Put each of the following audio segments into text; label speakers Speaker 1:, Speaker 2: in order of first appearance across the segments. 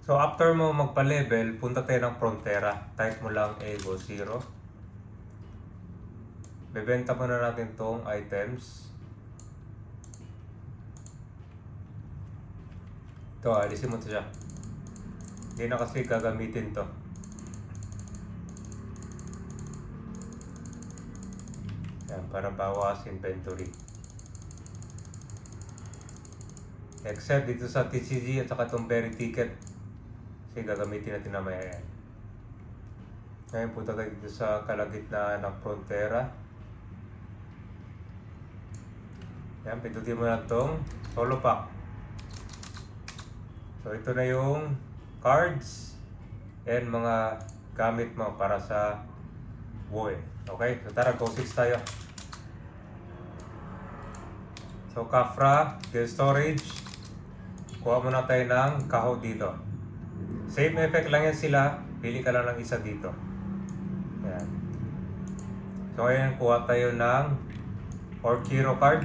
Speaker 1: So after mo magpa-level, punta tayo ng Frontera. Type mo lang Ego 0. Bebenta muna natin tong items. Ito, alisin mo ito siya. Hindi na kasi gagamitin to. Yan, para bawas inventory. Except dito sa TCG at saka itong berry ticket. Kasi gagamitin natin na maya yan. Ngayon punta tayo dito sa kalagitnaan ng Frontera. Yan, pindutin mo na itong solo pack. So ito na yung cards and mga gamit mo para sa buhay. Okay? So tara, go 6 tayo. So Kafra, Guild Storage. Kuha muna tayo ng kaho dito. Same effect lang yan sila. Pili ka lang ng isa dito. Yan. So ayan, kuha tayo ng Orkiro card.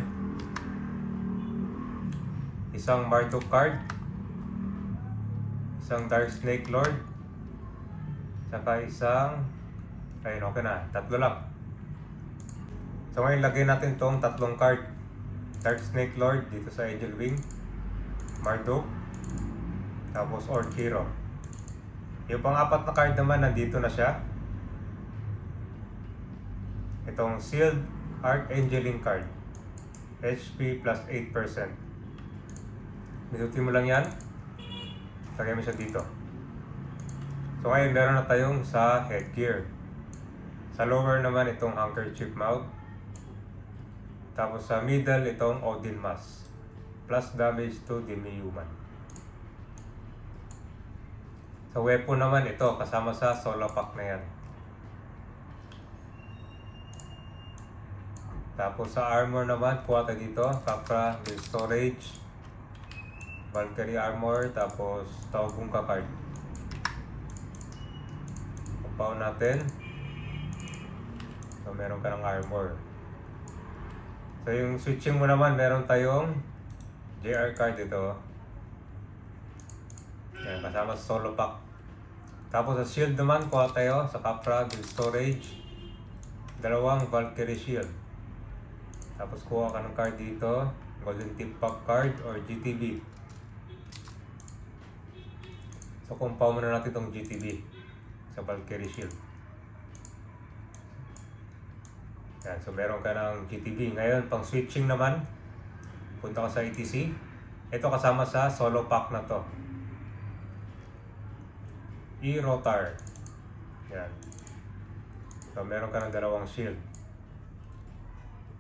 Speaker 1: Isang Marduk card. Isang Dark Snake Lord. Saka isang... Ayun, okay na. Tatlo lang. So ngayon, lagay natin tong tatlong card. Dark Snake Lord dito sa Angel Wing. Marduk. Tapos Orkiro. Yung pang-apat na card naman, nandito na siya. Itong Sealed Archangeling card. HP plus 8%. Minutin mo lang yan. Lagay mo siya dito. So ngayon, meron na tayong sa headgear. Sa lower naman, itong handkerchief mount. Tapos sa middle, itong Odin Mask. Plus damage to demi-human. Sa weapon naman, ito kasama sa solo pack na yan. Tapos sa armor naman, kuha tayo dito. Kafra, Guild Storage, Valkyrie Armor, tapos Taubungka card. Compound natin. So meron ka ng armor. So yung switching mo naman, meron tayong JR card dito. Yan, kasama sa solo pack. Tapos sa shield naman, kuha tayo sa Kafra, Guild Storage, dalawang Valkyrie shield. Tapos kuha ka ng card dito, Golden Tip Pack card or GTB. So compound muna natin itong GTB sa Valkyrie shield. Yan, so meron ka ng GTB. Ngayon, pang switching naman, punta ka sa ETC. Ito kasama sa solo pack na to. E-Rotar. Yan. So meron ka ng dalawang shield.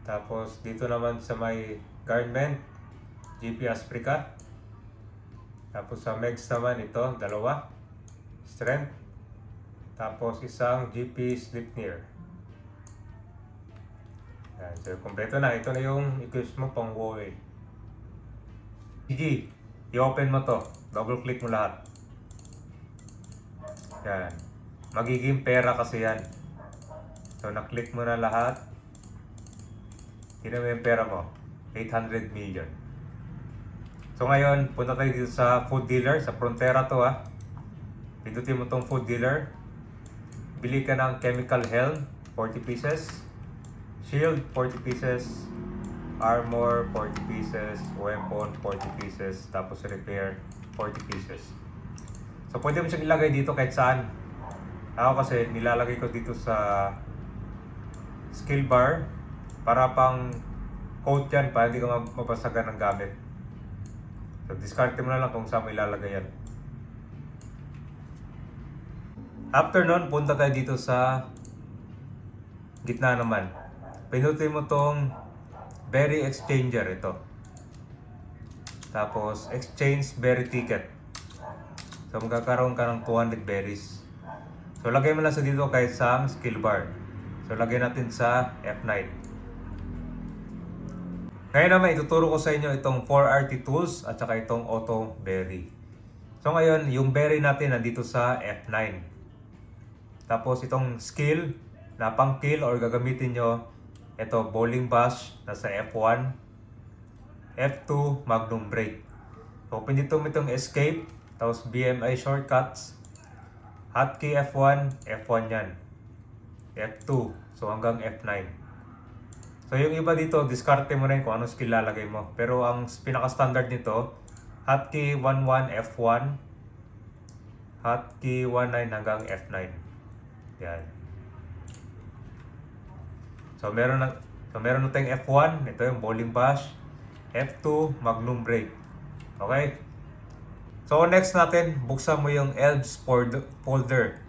Speaker 1: Tapos dito naman sa may garment, GP Asprica. Tapos sa Megs naman ito, dalawa. Strength. Tapos isang GP Sleipnir. Yan, so kompleto na. Ito na yung equipment mo pang WoE. Sige, i-open mo to. Double click mo lahat. Yan. Magiging pera kasi yan. So na-click mo na lahat. Tignan mo yung pera mo. 800 million. So ngayon, punta tayo dito sa food dealer. Sa Frontera to ha. Pindutin mo tong food dealer. Bili ka ng chemical helm, 40 pieces. Shield, 40 pieces. Armor, 40 pieces. Weapon, 40 pieces. Tapos repair, 40 pieces. So pwede mo siyang ilagay dito kahit saan. Ako kasi nilalagay ko dito sa skill bar para pang coat yan para hindi ka mapasagan ng gamit. So discard mo na lang kung saan mo ilalagay yan. After nun, punta tayo dito sa gitna naman. Pinutin mo tong berry exchanger ito. Tapos exchange berry ticket. So magkakaroon ka ng 200 berries. So lagay mo lang sa dito kahit sa skill bar. So lagay natin sa F9. Ngayon naman ituturo ko sa inyo itong 4RT tools at saka itong auto berry. So ngayon yung berry natin nandito sa F9. Tapos itong skill na pang kill or gagamitin nyo, ito bowling bash nasa F1, F2 magnum break. So pindutin mo itong escape. Tapos BMI shortcuts. Hotkey F1, F1 yan. F2, so hanggang F9. So yung iba dito, diskarte mo na yun kung anong skill lalagay mo. Pero ang pinaka-standard nito, hotkey 11, F1, hotkey 19 hanggang F9. Yan. So meron na tayong F1, ito yung bowling bash. F2, magnum break. Okay? So next natin, buksan mo yung ELBS folder.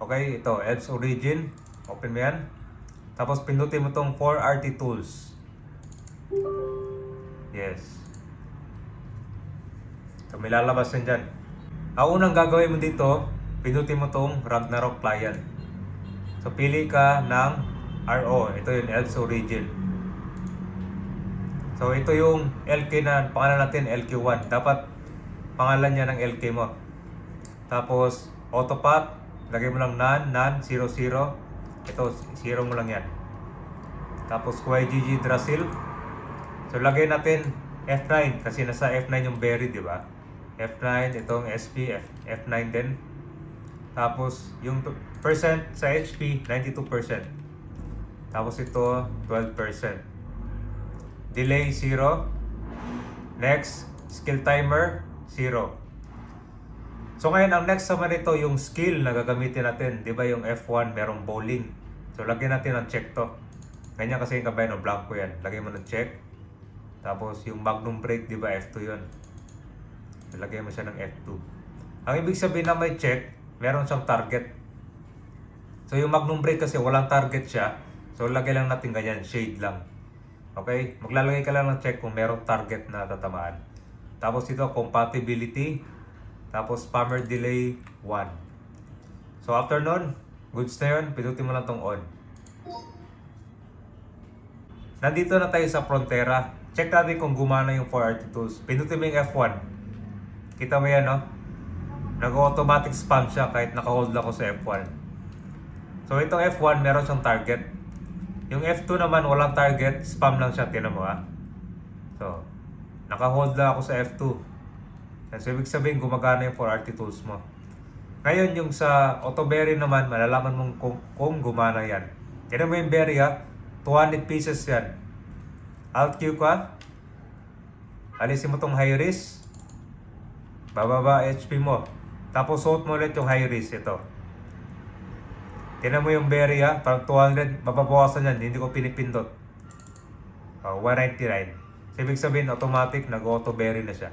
Speaker 1: Okay, ito, ELBS origin. Open mo yan. Tapos pindutin mo tong 4RT tools. Yes. So may lalabas yan dyan. Ang unang gagawin mo dito, pindutin mo tong Ragnarok client. So pili ka ng RO. Ito yung ELBS origin. So ito yung LK na pangalan natin, LQ1. Dapat pangalan niya ng LK mo. Tapos autopath, lagay mo lang nan 00. Ito 0 mo lang yan. Tapos YGG Drasil. So lagay natin F9 kasi nasa F9 yung berry, di ba? F9, itong SP F9 din. Tapos yung percent sa HP 92%. Tapos ito 12%. Delay 0. Next, skill timer 0. So ngayon, ang next naman ito, yung skill na gagamitin natin. Di ba yung F1 merong bowling? So lagyan natin ng check to. Ganyan kasi yung kabay, no? Blanco yan. Lagyan mo ng check. Tapos yung magnum break, di ba F2 yun? So, lagyan mo siya ng F2. Ang ibig sabihin na may check, meron siyang target. So yung magnum break kasi walang target siya. So lagyan lang natin ganyan, shade lang. Okay? Maglalagay ka lang ng check kung merong target na tatamaan. Tapos ito, compatibility. Tapos spammer delay 1. So after nun, goods na yun, pindutin mo lang tong on. Nandito na tayo sa Frontera. Check natin kung gumana yung 4RT tools. Pindutin mo yung F1. Kita mo yan, no? Nag-automatic spam siya kahit naka-hold ako sa F1. So itong F1, meron siyang target. Yung F2 naman, walang target. Spam lang siya, tinan mo ha. So, naka-hold lang ako sa F2. So, ibig sabihin, gumagana yung 4RT tools mo. Ngayon, yung sa auto berry naman, malalaman mong kung gumana yan. Tinan mo yung berry ha. 200 pieces yan. Alt Q ka. Alisin mo tong high risk. Bababa HP mo. Tapos suot mo ulit yung high risk. Ito. Tinan mo yung berry ha. Parang 200. Mababawasan yan. Hindi ko pinipindot. 199. So, ibig sabihin, automatic nag-auto berry na siya.